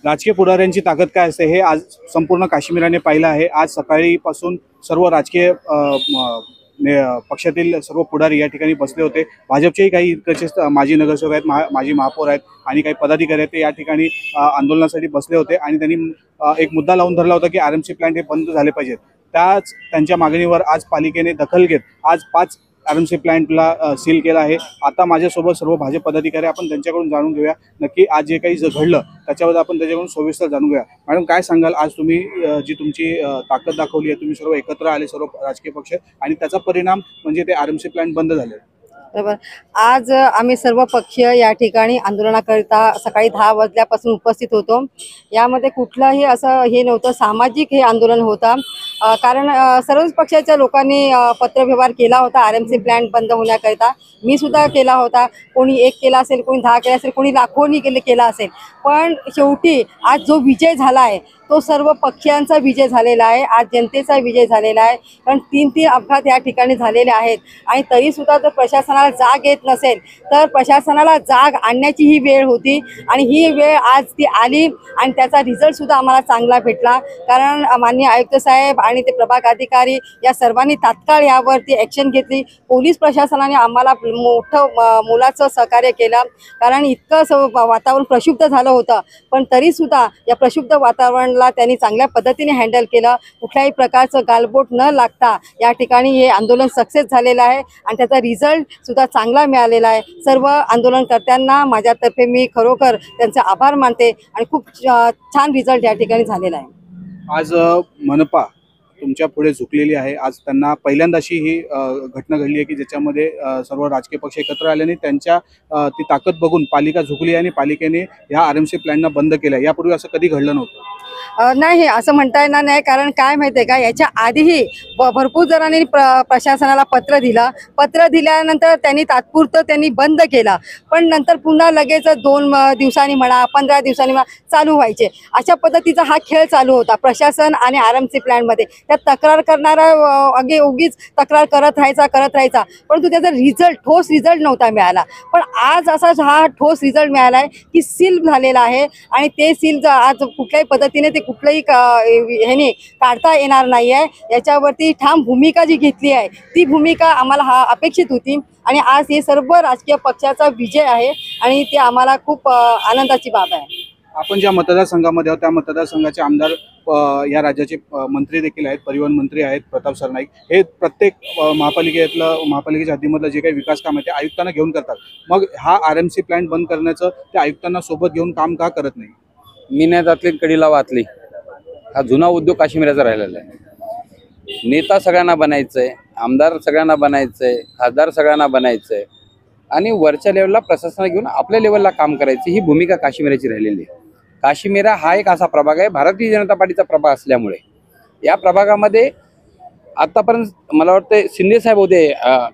राजकीय पुढाऱ्यांची ताकद काय असते हे आज संपूर्ण काश्मीराने पाहिलं आहे। आज सकाळीपासून सर्व राजकीय पक्षातील सर्व पुढारी या ठिकाणी बसले होते। भाजपचेही काही इकडचे माजी नगरसेवक आहेत, माजी महापौर आहेत आणि काही पदाधिकारी आहेत, ते या ठिकाणी आंदोलनासाठी बसले होते आणि त्यांनी एक मुद्दा लावून धरला होता की आरएमसी प्लांट हे बंद झाले पाहिजेत। त्यांच्या मागणीवर आज पालिकेने दखल घेत आज 5 आरएमसी प्लांटला सील केला आहे। आता माझ्यासोबत सर्व भाजप पदाधिकारी, आपण त्यांच्याकडून जाणून घेऊया नक्की आज जे काही घडलं त्याच्यावर आपण त्याच्याकडून सविस्तर जाणून घेऊया। मॅडम, काय सांगाल, आज तुम्ही जी तुमची ताकद दाखवली आहे, तुम्ही सर्व एकत्र आले सर्व राजकीय पक्ष आणि त्याचा परिणाम म्हणजे ते आरएमसी प्लांट बंद झाले। बरोबर। आज आम्ही सर्व पक्षीय या ठिकाणी आंदोलनाकरिता सकाळी 10 वाजल्यापासून उपस्थित होतो। यामध्ये कुठलाही असं हे नव्हतं, सामाजिक हे आंदोलन होतं। कारण सर्वच पक्षाच्या लोकांनी पत्रव्यवहार केला होता आरएमसी प्लांट बंद होण्याकरिता। मी सुद्धा केला होता, कोणी 1 केला असेल, कोणी 10 केला असेल, कोणी लाखोनी केला असेल। पण शेवटी आज जो विजय झाला आहे तो सर्व पक्षांचा विजय झालेला आहे, आज जनतेचा विजय झालेला आहे। कारण 3 अपघात या ठिकाणी झालेले आहेत आणि तरीसुद्धा जर प्रशासनाला जाग येत नसेल तर प्रशासनाला जाग आणण्याची ही वेळ होती आणि ही वेळ आज ती आली आणि त्याचा रिझल्टसुद्धा आम्हाला चांगला भेटला। कारण माननीय आयुक्त साहेब आणि ते प्रभाग अधिकारी या सर्वांनी तात्काळ यावरती ॲक्शन घेतली। पोलीस प्रशासनाने आम्हाला मोठं मोलाचं सहकार्य केलं, कारण इतकं वातावरण प्रक्षुब्ध झालं होतं, पण तरीसुद्धा या प्रक्षुब्ध वातावरण त्यांनी चांगल्या पद्धतीने हँडल केलं। कुठल्याही प्रकारचं गालबोट न लागता या ठिकाणी हे आंदोलन सक्सेस झालेलं आहे आणि त्याचा रिझल्ट सुद्धा चांगला मिळालेला आहे। सर्व आंदोलनकर्त्यांना माझ्यातर्फे मी खरोखर त्यांचे आभार मानते आणि खूप छान रिझल्ट या ठिकाणी झालेला आहे। आज मनपा तुमच्या पुढे झुकलेली आहे। आज त्यांना पहिल्यांदा अशी ही घटना घडली आहे की ज्याच्यामध्ये सर्व राजकीय पक्ष एकत्र आल्याने त्यांच्या ती ताकद बघून पालिका झुकली आणि पालिकेने ह्या आरएमसी प्लांटना बंद केलं। यापूर्वी असं कधी घडलं नव्हतं। नाही, असं म्हणता येणार नाही, कारण काय माहिती आहे का, याच्या आधीही भरपूर जणांनी प्रशासनाला पत्र दिलं। पत्र दिल्यानंतर त्यांनी तात्पुरतं त्यांनी बंद केलं, पण नंतर पुन्हा लगेच 2 दिवसांनी म्हणा 15 दिवसांनी म्हणा चालू व्हायचे। अशा पद्धतीचा हा खेळ चालू होता प्रशासन आणि आरएमसी प्लॅनमध्ये। त्यात तक्रार करणारा उगीच तक्रार करत राहायचा, परंतु त्याचा रिझल्ट ठोस रिझल्ट नव्हता मिळाला। पण आज असा हा ठोस रिझल्ट मिळाला आहे की सील झालेला आहे आणि ते सील आज कुठल्याही पद्धतीने ते कुठलंही ह्याने काढता येणार नाही आहे। याच्यावरती ठाम भूमिका जी घेतली आहे ती भूमिका आम्हाला अपेक्षित होती आणि आज हे सर्व राजकीय पक्षाचा विजय आहे आणि ते आम्हाला खूप आनंदाची बाब आहे। आपण ज्या मतदारसंघामध्ये आहोत त्या मतदारसंघाचे आमदार या राज्याचे मंत्री देखील आहेत, परिवहन मंत्री आहेत प्रताप सरनाईक। हे प्रत्येक महापालिकेच्या हद्दीमधलं जे काही विकास काम आहे ते आयुक्तांना घेऊन करतात। मग हा आरएमसी प्लांट बंद करण्याचं ते आयुक्तांना सोबत घेऊन काम का करत नाही? मी नाही जातली कडीला वाचली, हा जुना उद्योग काश्मीराचा राहिलेला आहे। नेता सगळ्यांना बनायचंय, आमदार सगळ्यांना बनायचंय, खासदार सगळ्यांना बनायचंय आणि वरच्या लेवलला प्रशासनाला घेऊन आपल्या लेवलला काम करायची ही भूमिका काश्मीराची राहिलेली आहे। काश्मीरा हा एक असा प्रभाग आहे, भारतीय जनता पार्टीचा प्रभाग असल्यामुळे या प्रभागामध्ये आतापर्यंत मला वाटतं शिंदे साहेब होते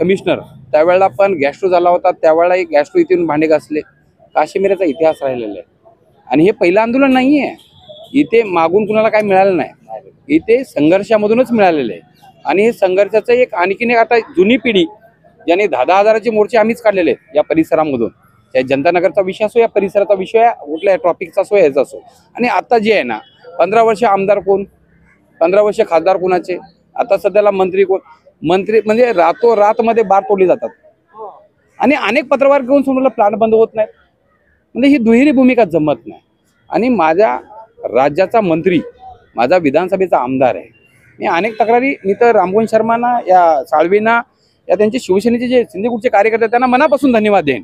कमिशनर, त्यावेळेला पण गॅस्ट्रो झाला होता, त्यावेळेला गॅस्ट्रो इथून भांडे घासले। काश्मीराचा इतिहास राहिलेला आहे आणि हे पहिलं आंदोलन नाही आहे, इथे मागून कुणाला काय मिळालं नाही, इथे संघर्षामधूनच मिळालेलं आहे। आणि हे संघर्षाचं एक आणखीन एक आता जुनी पिढी ज्याने 10-10 हजाराचे मोर्चे आम्हीच काढलेले आहेत या परिसरामधून, त्या जनतानगरचा विषय असो, या परिसराचा विषय, कुठल्या ट्रॉफिकचा असो, याचा असो। आणि आता जे आहे ना, 15 वर्ष आमदार कोण, 15 वर्ष खासदार कोणाचे, आता सध्याला मंत्री कोण, मंत्री म्हणजे रातोरातमध्ये बार तोडली जातात आणि अनेक पत्रव्यवहार घेऊन समोरला प्लांट बंद होत नाहीत। म्हणजे ही दुहेरी भूमिका जमत नाही। आणि माझ्या राज्याचा मंत्री माझा विधानसभेचा आमदार आहे, मी अनेक तक्रारी, मी तर रामगोविंद शर्मांना, या साळवींना, या त्यांचे शिवसेनेचे जे सिंधुदुर्गचे कार्यकर्ते त्यांना मनापासून धन्यवाद देईन।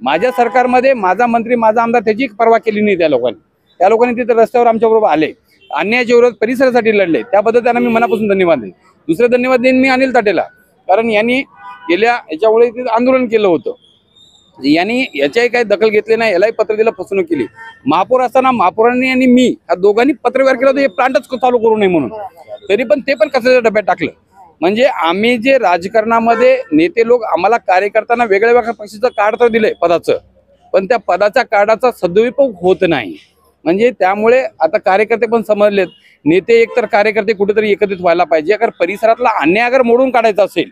माझ्या सरकारमध्ये माझा मंत्री माझा आमदार त्याची पर्वा केली नाही त्या लोकांनी तिथे रस्त्यावर आमच्याबरोबर आले, अन्यायाच्या विरोधात परिसरासाठी लढले, त्याबद्दल त्यांना मी मनापासून धन्यवाद देईन। दुसरे धन्यवाद देईन मी अनिल ताटेला, कारण यांनी गेल्या याच्यामुळे आंदोलन केलं होतं, यांनी याच्याही काही दखल घेतली नाही, यालाही पत्र दिलं, फसवणूक केली। महापौर असताना महापौरांनी आणि मी या दोघांनी पत्रव्यवहार केला होता हे प्लांटच चालू करू नये म्हणून, तरी पण ते पण कचऱ्याच्या डब्यात टाकलं। म्हणजे आम्ही जे राजकारणामध्ये नेते लोक आम्हाला कार्यकर्त्यांना वेगळ्या वेगळ्या पक्षाचं कार्ड तर दिलंय पदाचं, पण त्या पदाच्या कार्डाचा सदुपयोग होत नाही। म्हणजे त्यामुळे आता कार्यकर्ते पण समजलेत, नेते एकतर कार्यकर्ते कुठेतरी एकत्रित व्हायला पाहिजे। अगर परिसरातला अन्याय अगर मोडून काढायचा असेल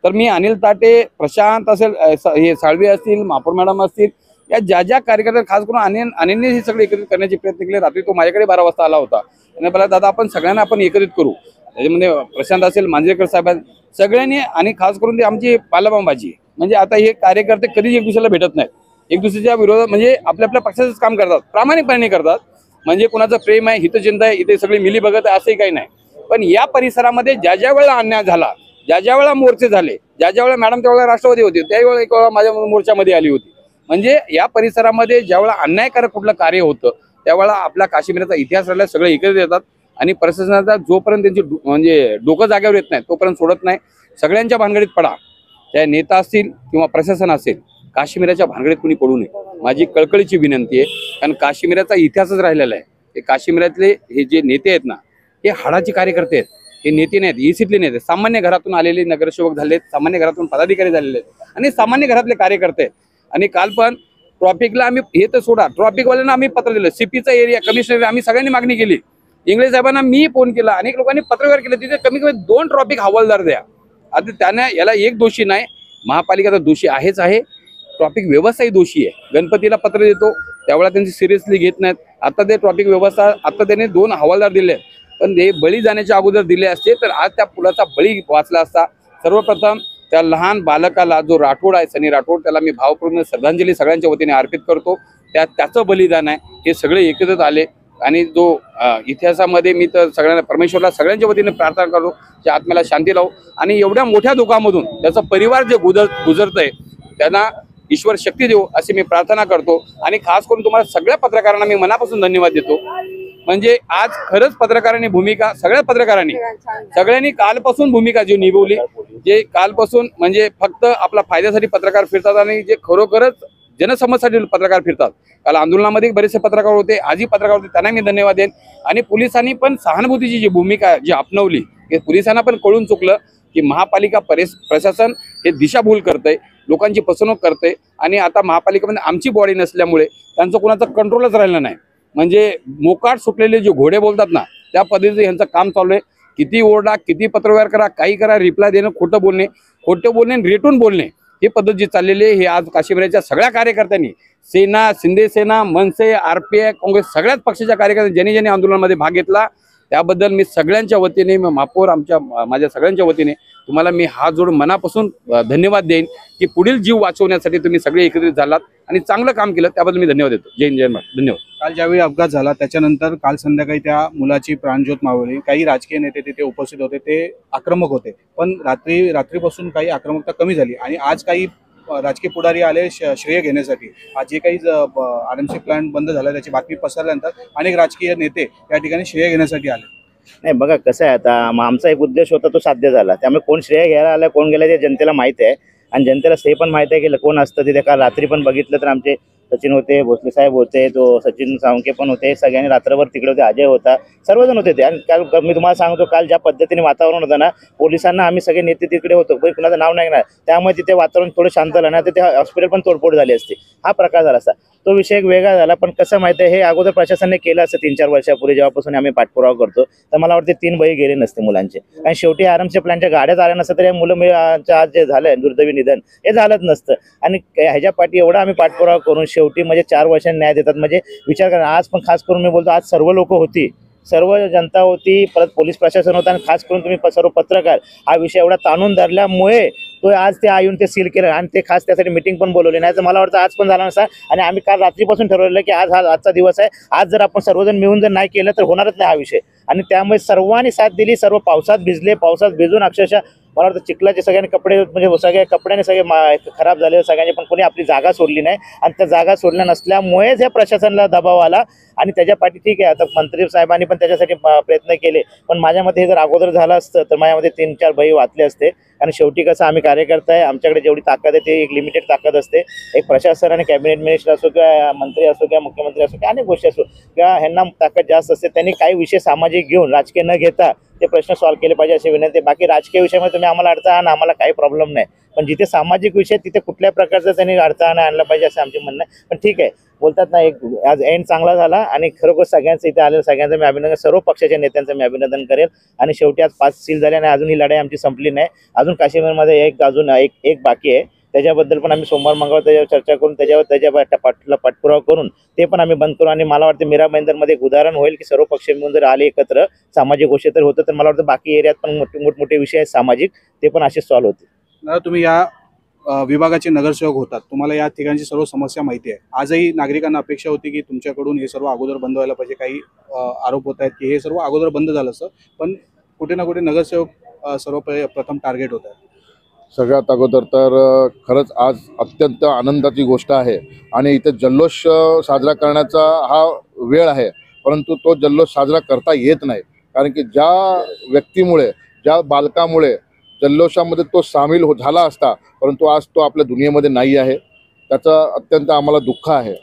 तर मी अनिल ताटे, प्रशांत असेल, हे साळवी असतील, महापौर मॅडम असतील, या ज्या ज्या कार्यकर्त्यांना खास करून अनिलने हे सगळे एकत्रित करण्याचे प्रयत्न केले. रात्री तो माझ्याकडे 12 वाजता आला होता आणि मला दादा आपण सगळ्यांना आपण एकत्रित करू. त्याच्यामध्ये प्रशांत असेल, मांजरेकर साहेब सगळ्यांनी, आणि खास करून ते आमची पालाबांबाजी. म्हणजे आता हे कार्यकर्ते कधीच एक दुसऱ्याला भेटत नाहीत, एक दुसऱ्याच्या विरोधात म्हणजे आपल्या आपल्या पक्षाचंच काम करतात, प्रामाणिकपणे करतात. म्हणजे कोणाचं प्रेम आहे, हितचिंता आहे, इथे सगळी मिली बघत आहे असंही काही नाही. पण या परिसरामध्ये ज्या ज्या वेळेला अन्याय झाला, ज्या ज्या वेळेला मोर्चे झाले, ज्या ज्या वेळेला मॅडम त्यावेळेला राष्ट्रवादी होती, त्यावेळेला एक वेळा माझ्या मोर्चामध्ये आली होती. म्हणजे या परिसरामध्ये ज्यावेळेला अन्यायकारक कुठलं कार्य होतं त्यावेळेला आपला काश्मीरचा इतिहास राहिला, सगळे एकत्रित येतात आणि प्रशासनाचा जोपर्यंत त्यांची म्हणजे डोकं जागेवर येत नाही तोपर्यंत सोडत नाही. सगळ्यांच्या भानगडीत पडा, त्या नेता असतील किंवा प्रशासन असेल, काश्मीराच्या भानगडीत कोणी पडू नये, माझी कळकळीची विनंती आहे. कारण काश्मीराचा इतिहासच राहिलेला आहे. हे काश्मीरातले हे जे नेते आहेत ना, हे हाडाचे कार्यकर्ते आहेत. हे नेते नाहीत, ईसीतले नेते, सामान्य घरातून आलेले नगरसेवक झालेत, सामान्य घरातून पदाधिकारी झालेले आहेत आणि सामान्य घरातले कार्यकर्ते आहेत. आणि काल पण ट्रॉफिकला आम्ही, हे तर सोडा, ट्रॉफिकवाल्यांना आम्ही पत्र दिलं, सीपीचा एरिया कमिशनर आम्ही सगळ्यांनी मागणी केली. इंगळे साहेबांना मी फोन केला, अनेक लोकांनी पत्रव्यवहार केले, तिथे कमी कमी 2 ट्रॉफिक हवालदार द्या. आता त्याने याला एक दोषी नाही, महापालिका तर दोषी आहेच आहे, ट्रॉफिक व्यवस्थाही दोषी आहे. गणपतीला पत्र देतो त्यावेळेला त्यांची सिरियसली घेत नाहीत. आता ते ट्रॉफिक व्यवस्था, आता त्याने 2 हवालदार दिले, पण ते बळी जाण्याच्या अगोदर दिले असते तर आज त्या पुलाचा बळी वाचला असता. सर्वप्रथम त्या लहान बालकाला जो राठोड आहे, सनी राठोड, त्याला मी भावपूर्ण श्रद्धांजली सगळ्यांच्या वतीने अर्पित करतो. त्याचं बलिदान आहे. हे सगळे एकत्रित आले आणि जो इतिहासामध्ये मी तर सगळ्यांना, परमेश्वरला सगळ्यांच्या वतीने प्रार्थना करतो की आत्म्याला शांती लावो आणि एवढ्या मोठ्या दुःखामधून त्याचा परिवार जे गुजरतंय त्यांना ईश्वर शक्ती देऊ अशी मी प्रार्थना करतो. आणि खास करून तुम्हाला सगळ्या पत्रकारांना मी मनापासून धन्यवाद देतो. म्हणजे आज खरंच पत्रकारांनी भूमिका, सगळ्या पत्रकारांनी सगळ्यांनी कालपासून भूमिका जी निभवली, जे कालपासून म्हणजे फक्त आपल्या फायद्यासाठी पत्रकार फिरतात आणि जे खरोखरच जनसमस्यासाठी पत्रकार फिरतात. काल आंदोलनामध्ये बरेचसे पत्रकार होते, आजही पत्रकार होते, त्यांना मी धन्यवाद देईन. आणि पोलिसांनी पण सहानुभूतीची जी भूमिका जी अपनवली, की पोलिसांना पण कळून चुकलं की महापालिका प्रशासन हे दिशाभूल करतंय, लोकांची फसवणूक करते आणि आता महापालिकेमध्ये आमची बॉडी नसल्यामुळे त्यांचं कोणाचं कंट्रोलच राहिलं नाही. म्हणजे मोकाट सुटलेले जे घोडे बोलतात ना, त्या पद्धतीचं यांचं काम चालू आहे. किती ओरडा, किती पत्रव्यवहार करा, काही करा, रिप्लाय देणं, खोटं बोलणे आणि रेटून बोलणे, ही पद्धत जी चाललेली आहे, हे आज काश्मीरच्या सगळ्या कार्यकर्त्यांनी, सेना, शिंदे सेना, मनसे, RPI, काँग्रेस, सगळ्याच पक्षाच्या कार्यकर्त्यांनी ज्यांनी ज्यांनी आंदोलनामध्ये भाग घेतला त्याबद्दल मी सगळ्यांच्या वतीने, महापौर माझ्या सगळ्यांच्या वतीने तुम्हाला मी हात जोडून मनापासून धन्यवाद देईन की पुढील जीव वाचवण्यासाठी तुम्ही सगळे एकत्रित झालात आणि चांगलं काम केलं, त्याबद्दल मी धन्यवाद देतो. जय हिंद, जय महाराष्ट्र. धन्यवाद. काल ज्यावेळी अपघात झाला त्याच्यानंतर काल संध्याकाळी त्या मुलाची प्राणज्योत मावळली. काही राजकीय नेते तिथे उपस्थित होते, ते आक्रमक होते, पण रात्रीपासून काही आक्रमकता कमी झाली आणि आज काही राजकीय पुढारी आले श्रेय घेण्यासाठी. आज जे काही RMC प्लांट बंद झाला त्याची बातमी पसरल्यानंतर अनेक राजकीय नेते या ठिकाणी श्रेय घेण्यासाठी आले. नाही बघा कसं आहे, आता आमचा एक उद्देश होता तो साध्य झाला. त्यामुळे कोण श्रेय घ्यायला आलं, कोण गेलं ते जनतेला माहिती आहे आणि जनतेला हे पण माहिती आहे की कोण असतं तिथे. काल रात्री पण बघितलं तर आमचे सचिन होते, भोसले साहेब होते, तो सचिन सावंके पण होते, सगळ्यांनी रात्रभर तिकडे होते, अजय होता, सर्वजण होते ते. आणि काल मी तुम्हाला सांगतो, काल ज्या पद्धतीने वातावरण होतं ना, पोलिसांना आम्ही सगळे नेते तिकडे होतो, कुणाचं नाव नाही घेणार, त्यामुळे तिथे वातावरण थोडं शांत झालं ना, तिथे हॉस्पिटल पण तोडफोड झाली असते. हा प्रकार झाला असता. तो विषय एक वेगळा झाला. पण कसं माहिती आहे, हे अगोदर प्रशासनाने केलं असतं 3-4 वर्षापूर्वी, जेव्हापासून आम्ही पाठपुरावा करतो, तर मला वाटते 3 बळी गेले नसते मुलांचे. आणि शेवटी RMC प्लॅनच्या गाड्याच आल्या नसतं तर या मुलं आज जे झालं दुर्दैवी निधन हे झालंच नसतं. आणि ह्याच्या पाठी एवढा आम्ही पाठपुरावा करून शेवटी म्हणजे 4 वर्षांनी न्याय देतात. म्हणजे विचार करा, आज पण खास करून मी बोलतो, आज सर्व लोक होती, सर्व जनता होती, परत पोलीस प्रशासन होतं आणि खास करून तुम्ही सर्व पत्रकार, हा विषय एवढा ताणून धरल्यामुळे तो आज ते येऊन ते सील केलं आणि ते खास त्यासाठी मिटिंग पण बोलवली. नाही तर मला वाटतं आज पण झाला नसता. आणि आम्ही काल रात्रीपासून ठरवलेलं की आजचा दिवस आहे, आज जर आपण सर्वजण मिळून जर नाही केलं तर होणारच नाही हा विषय. आणि त्यामुळे सर्वांनी साथ दिली. सर्व पावसात भिजले, पावसात भिजून अक्षरशः मला वाटतं चिखलाचे सगळ्यांनी कपडे, म्हणजे सगळ्या कपड्याने सगळे खराब झाले सगळ्यांचे, पण कोणी आपली जागा सोडली नाही. आणि त्या जागा सोडल्या नसल्यामुळेच या प्रशासनाला दबाव आला. आणि त्याच्या पाठी ठीक आहे, आता मंत्री साहेबांनी पण त्याच्यासाठी प्रयत्न केले, पण माझ्या मते हे जर अगोदर झालं असतं तर माझ्या मते 3-4 बळी वाचले असते. आणि शेवटी कसं आम्ही कार्यकर्ता आहे, आमच्याकडे जेवढी ताकद आहे ते एक लिमिटेड ताकद असते. एक प्रशासन आणि कॅबिनेट मिनिस्टर असो किंवा मंत्री असो किंवा मुख्यमंत्री असो किंवा अनेक गोष्टी असो किंवा ह्यांना ताकद जास्त असते. त्यांनी काही विषय सामाजिक घेऊन राजकीय न घेता ते प्रश्न सॉल्व्ह केले पाहिजे अशी विनंती. बाकी राजकीय विषयामध्ये तुम्ही आम्हाला अडथळा आणा, आम्हाला काही प्रॉब्लेम नाही, पण जिथे सामाजिक विषय तिथे कुठल्या प्रकारचा त्यांनी अडथळा आणला पाहिजे असं आमचे म्हणणं आहे. पण ठीक आहे, बोलतात ना, एक आज एंड चांगला झाला आणि खरोखर सगळ्यांचं इथे आलेलं सगळ्यांचं मी अभिनंदन, सर्व पक्षाच्या नेत्यांचं मी अभिनंदन करेल. आणि शेवटी आज 5 सील झाले आणि अजून ही लढाई आमची संपली नाही. अजून काश्मीरमध्ये अजून एक बाकी आहे. त्याच्याबद्दल पण आम्ही सोमवार मंगळवार त्याच्यावर चर्चा करून त्याच्या पाठपुरावा करून ते पण आम्ही बंद करू. आणि मला वाटतं मीरा भाईंदरमध्ये एक उदाहरण होईल की सर्व पक्ष मिळून जर आले एकत्र सामाजिक गोष्टी तर होतं, तर मला वाटतं बाकी एरियात पण मोठमोठे विषय आहेत सामाजिक, ते पण असेच सॉल्व्ह होते. दादा, तुम्ही या विभागाचे नगरसेवक होतात, तुम्हाला या ठिकाणची सर्व समस्या माहिती आहे. आजही नागरिकांना अपेक्षा होती की तुमच्याकडून हे सर्व अगोदर बंद व्हायला पाहिजे. काही आरोप होत आहेत की हे सर्व अगोदर बंद झालं असतं, पण कुठे ना कुठे नगरसेवक प्रथम टार्गेट होत आहेत. सगळ्यात अगोदर तर खरंच आज अत्यंत आनंदाची गोष्ट आहे आणि इथे जल्लोष साजरा करण्याचा हा वेळ आहे, परंतु तो जल्लोष साजरा करता येत नाही. कारण की ज्या व्यक्तीमुळे, ज्या बालकामुळे जल्लोषामध्ये तो सामील झाला असता, परंतु आज तो आपल्या दुनियेमध्ये नाही आहे, त्याचं अत्यंत आम्हाला दुःख आहे.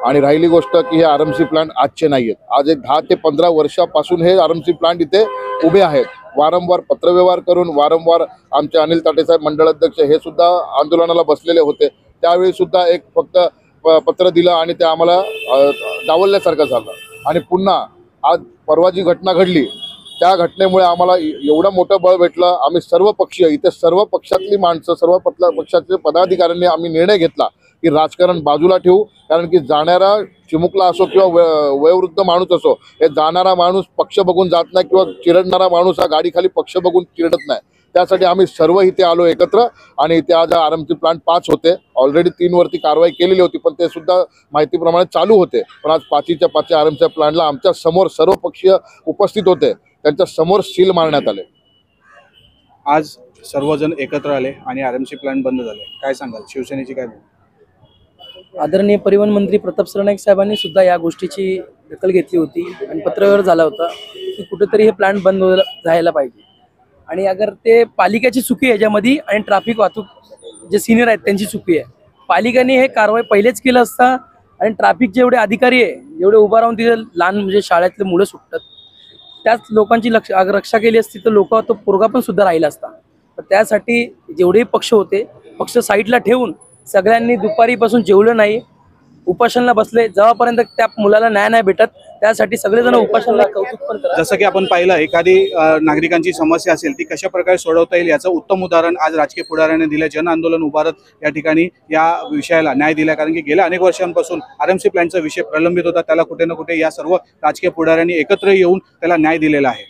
आणि राहिली गोष्ट की हे RMC प्लांट आजचे नाही आहेत. आज एक 10 ते 15 वर्षापासून हे RMC प्लांट इथे उभे आहेत. वारंवार पत्रव्यवहार करून वारंवार आमचे अनिल ताटेसाहेब मंडळ अध्यक्ष हे सुद्धा आंदोलनाला बसलेले होते. त्यावेळी सुद्धा एक फक्त पत्र दिलं आणि ते आम्हाला डावलल्यासारखं झालं. आणि पुन्हा आज परवा जी घटना घडली त्या घटनेमुळे आम्हाला एवढं मोठं बळ भेटलं. आम्ही सर्व पक्षीय इथे सर्व पक्षातली माणसं, सर्व पक्षाचे पदाधिकाऱ्यांनी आम्ही निर्णय घेतला की राजकारण बाजूला ठेवू. कारण की जाणारा चिमुकला असो किंवा वयोवृद्ध माणूस असो, हे जाणारा माणूस पक्ष बघून जात नाही किंवा चिरडणारा माणूस हा गाडीखाली पक्ष बघून चिरडत नाही. त्यासाठी आम्ही सर्व इथे आलो एकत्र. आणि इथे आज RMC प्लांट 5 होते. ऑलरेडी 3 वरती कारवाई केलेली होती, पण ते सुद्धा माहितीप्रमाणे चालू होते. पण आज 5च्या 5 RMC प्लांटला आमच्या समोर सर्व पक्षीय उपस्थित होते, त्यांच्या समोर सील मारण्यात आले. आज सर्वजण एकत्र आले आणि RMC प्लांट बंद झाले. काय सांगाल, शिवसेनेची काय भूमिका? आदरणीय परिवहन मंत्री प्रताप सरनाईक साहेबांनी सुद्धा या गोष्टीची दखल घेतली होती आणि पत्रव्यवहार झाला होता की कुठेतरी हे प्लांट बंद व्हायला पाहिजे. आणि अगर ते पालिकेची चुकी आहे याच्यामध्ये आणि ट्रॅफिक वाहतूक जे सिनियर आहेत त्यांची चुकी आहे. पालिकेने हे कारवाई पहिलेच केलं असता. आणि ट्रॅफिक जेवढे अधिकारी आहे, जेवढे उभा राहून तिथे लहान म्हणजे शाळेतले मुलं सुटतात, त्याच लोकांची रक्षा केली असती तर लोक तो पोरगा पण सुद्धा राहिला असता. तर त्यासाठी जेवढेही पक्ष होते, पक्ष साईडला ठेवून सगळ्यांनी दुपारीपासून जेवलं नाही, उपासनाला बसले. जेव्हापर्यंत त्या मुलाला न्याय नाही भेटत त्यासाठी सगळेजण उपासनाला कौतुक पण करतात. जसं की आपण पाहिलं, एखादी नागरिकांची समस्या असेल ती कशा प्रकारे सोडवता येईल याचं उत्तम उदाहरण आज राजकीय पुढाऱ्याने दिलं. जन आंदोलन उभारत या ठिकाणी या विषयाला न्याय दिला. कारण की गेल्या अनेक वर्षांपासून RMC प्लांटचा विषय प्रलंबित होता, त्याला कुठे ना कुठे या सर्व राजकीय पुढाऱ्यांनी एकत्र येऊन त्याला न्याय दिलेला आहे.